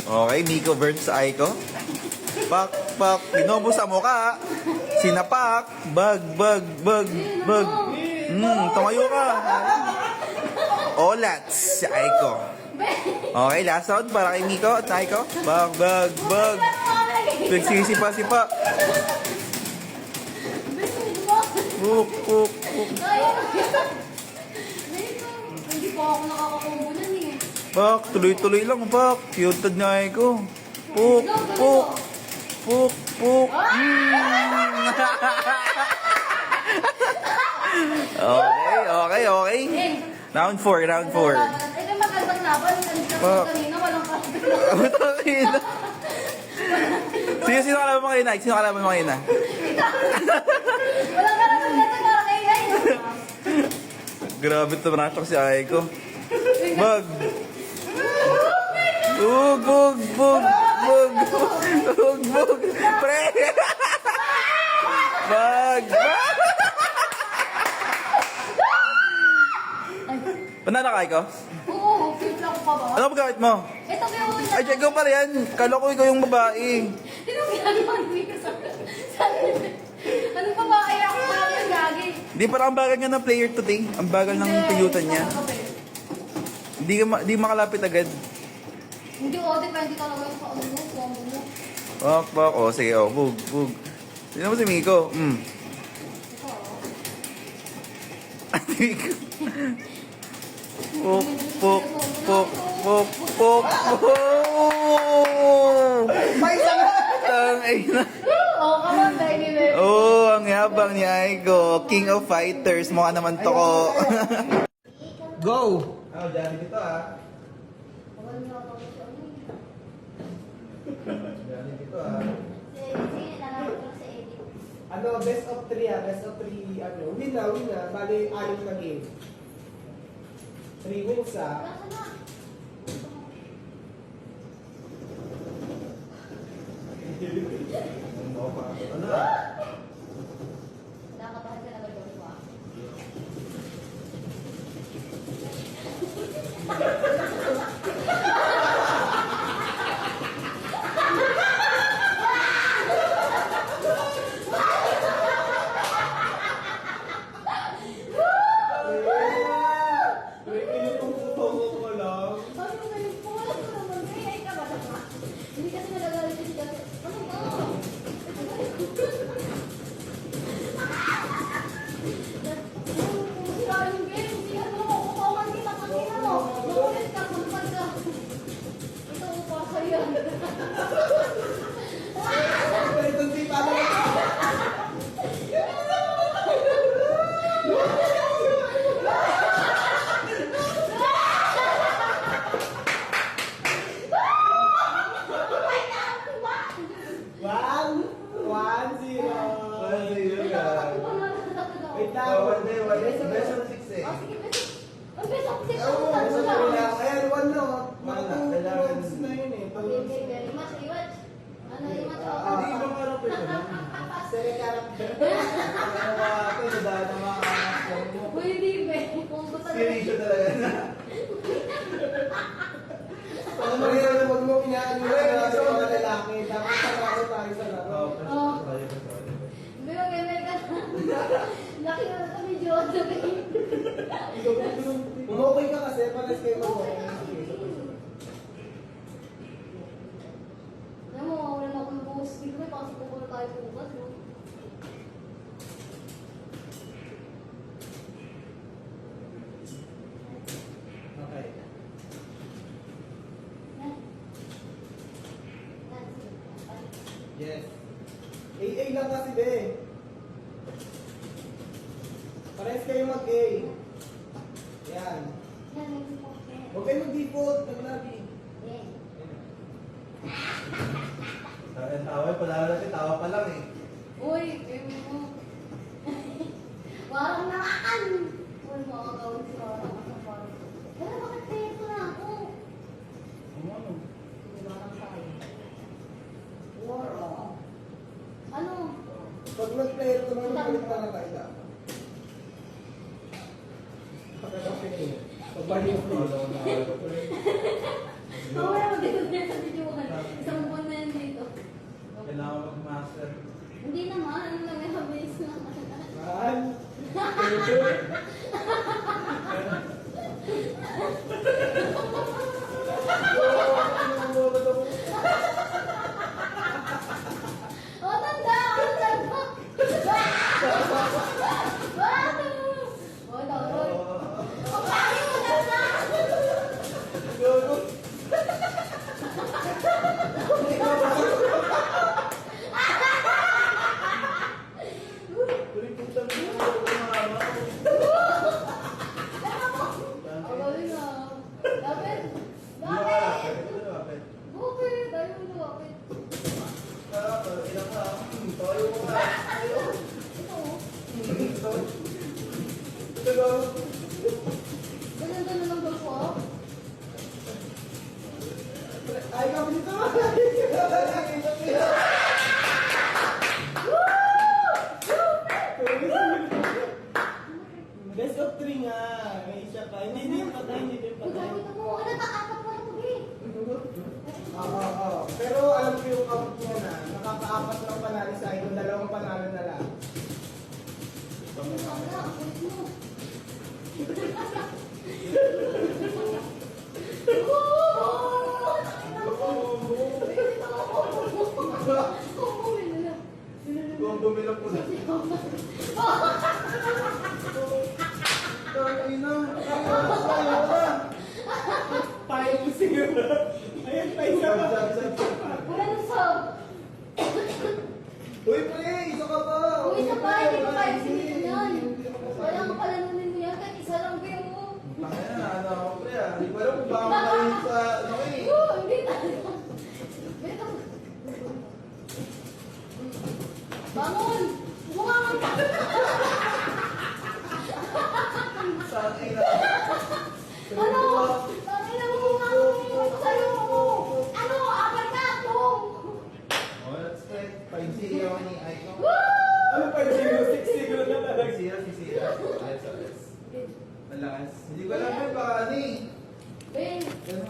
Okay, Miko versus Aiko. Pak, pak, binobo sa mukha. Sinapak. Bag. Tumayo ka. Olats, si Aiko. Okay, last round para kay Miko at Aiko. Bag. Nagsisipa-sipa. Puk. Hindi po ako nakakakombo nun eh. Pak, tuloy-tuloy lang, pak. Cute ni Aiko. Puk. Okay. Round 4. Ito magandang laban. Kanina walang kapit. Sino kalaban mo kayo na? Walang karaman nito para kay Ay. Grabe ito natok si Aiko. Bag. Bug. Pre. Bag. Panalo ka, Aiko? Oo, cute lang pa ba? Ano gamit mo? Ito kayo. Ay, ikaw pa rin. Kala ko ikaw yung babae. Anong ginagawa ko sa Anong babae ako parang yung gagi? Di parang ang bagal nga ng player today. Ang bagal ng piyutan niya. Di makalapit agad. Hindi ko, depende talaga yung sa ano mo, combo mo. Pak. O, sige, o. Bug. Sino mo si Miko? Ito, Miko. Puk. Tangay na. oh, come on, baby. Oh, ang yabang ni Aiko. King of Fighters. Mukha naman to ko. Go! Dami dito ah. Dami dito ah. Ano, best of 3 ah. Best of 3, ano. Win na. Bali, 6 na game. 3 wins ah. Ano ah? Nakakabahan ka na ba, Joshua? Ko lang. Sabi mo ngayon po, wala ko naman. Ay ka ba naman? Hindi kasi nagagalit kasi kasi. Ano ba? Kung sira yung game, hindi ka naman kukupawan kita kanina mo. Makulit ka, magpag ka. Ito upa sa'yo yan. Ito si Pala. One, zero. Wait lang. Best of 6 eh. Oh, sige, beso. Ang beso, beso. Oo, Tatlo lang. ayan, one na. One na. Two Kailangan- rounds na yun eh. Okay, okay, very much. Iwatch. Ano, iwatch? Hindi ibang araw pa ito. Sere character. Ano mga ako, nadaan ng mga anak mo. Uy, hindi, be. Kung gusto talaga. Seryoso talaga na. Ano mo rin, huwag mo inaano sa mga lalaki. Dapat sarado tayo sa laro. Oh. Pero ganun ka. Laki na kami, Diyos. Kung okay ka kasi, pares kayo mag-okay. Alam mo, wala na akong buhos. Hindi ko may pasok ko na tayo bukas, no? Okay. Yes. AA lang kasi be. Pares kayo mag-A. Yan. Huwag kayo mag-default. Naglabi. Tawa, palalo natin, tawa pa lang eh. Uy, mo. Warang nakan! Uy, makakawin si Warang sa parang. Pero bakit kaya ito na ako? Ano? Hindi Warang tayo. Warang. Ano? Pag nag-player ko naman, balik na lang kayo. Pagkakapin eh. Pagbalik ko. Mamaya mag-edit na sa videohan. Isang buwan na yan dito. Kailangan mag-master. Hindi naman, ano lang yung base na. Mahal. O, tanda! O, tanda! O, tawag. O, paano mo tanda? O, gawin na. Lapit. Lapit. Bukit. Ayaw mo lapit. Ito. Ganun lang ba po? Ay, kami dito. Best of 3 nga. May isa pa. Hindi patay. Gagawin mo. Ano, nakakapat pa ito eh. Oo. Pero alam ko yung count niya na. Nakaka-4 lang panalo sa akin. 2 panalo na lang. Wala, apoy mo. Kung bumilang po na. Tayo mo siguro. Ayan, tayo na pa. Wala na sab. Uy, pre! Isa ka pa! Uy, isa pa, hindi pa kayo sinito yan. Wala ka palanunin mo yan, kahit isa lang kayo mo. Kaya na, ano ako pre ah. Hindi ko alam kung baka makain sa ano eh. Hindi tayo. Beto. Bangon! Bumangon ka! Sa akin na. Ano? Tangina mo bumangon sa'yo! Ano? Apat na ako! Oh, that's right. 5-0 ni Aiko. Ano pa yung 6-0 na talaga? 5-0 si Sira. Ayos, ayos. Malakas. Hindi ko alam yun, baka ano eh. Ben, Ano?